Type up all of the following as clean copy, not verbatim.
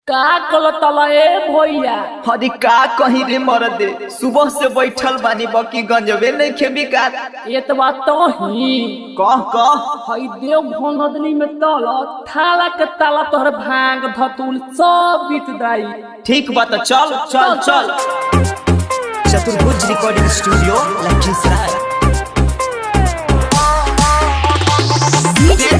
का कलतला ए भैया। हरी का कहीं रे मरदे सुबह से बैठल बानी बकी गंजबे नहीं खेबी का ये तो बात तो ही कह हई देव भोनदनी में तल थाला के ताला तोहर भांग धतुल सब बीत दाई। ठीक बात चल चल चल चतुर्भुज रिकॉर्डिंग स्टूडियो लखीसराय। बेचे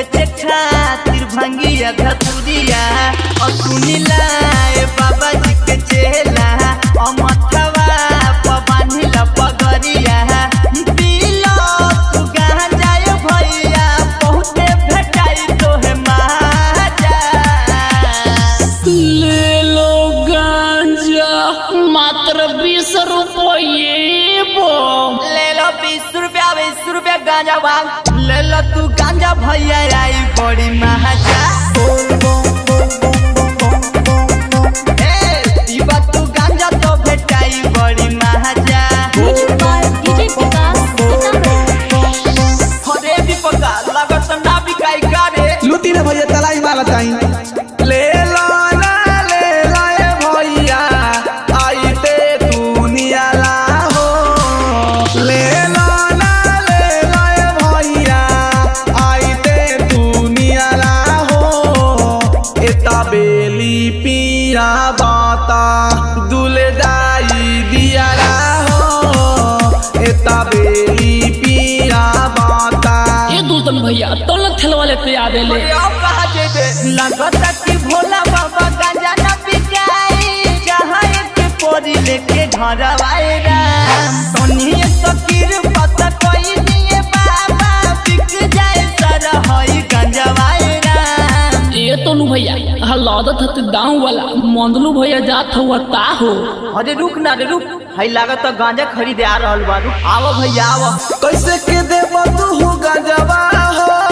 खातिर भंगिया धतुरिया और सुनिला बाबा जी के चेला और मथवा पबानिला पगरिया पीलो तू गांजा भैया बहुते भेटाई तोहे माजा। ले लो गांजा मात्र 20 रुपये बो। ले लो 20 रुपया गांजा भांग ले लो तू गांजा भैया आई बड़ी महाजा। तू गांजा तो भेटाई बड़ी महाजा। हरे भी पका लागत ना बिकाई करे लुटी रे भैया तलाई माला ताई ले लो ना ले लाए भैया आई ते दुनिया ला हो ले लो ना ले लाए भैया आई ते दुनिया ला हो एता बेली पिया बाता दुले दाई दिया ला हो एता बेली पिया बाता। ये दूतन भैया तो न थेलवा लेते आवे ले लगता कि भोला बाबा गांजा न बिकाई जहाँ एक पोरी लेके घर आए राम सोनिए सकीर पता कोई दिए बाबा बिक जाए सर हई गांजा आए राम। ये तो नु भैया हलादत हत गांव वाला मंदलू भैया जात हुआ का हो। अरे रुक ना रे रुक हई लागत गांजा खरीदे आ रहल बा रुक आवो भैया आवो। कैसे के देव तू गजबा हो